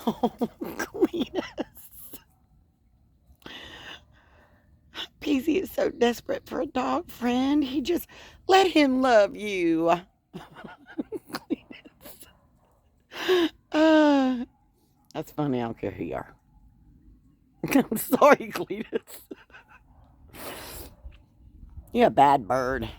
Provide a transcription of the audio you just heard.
Oh, Cletus. Peasy is so desperate for a dog friend. He just let him love you. uh, that's funny. I don't care who you are. I'm sorry, Cletus. You're a bad bird.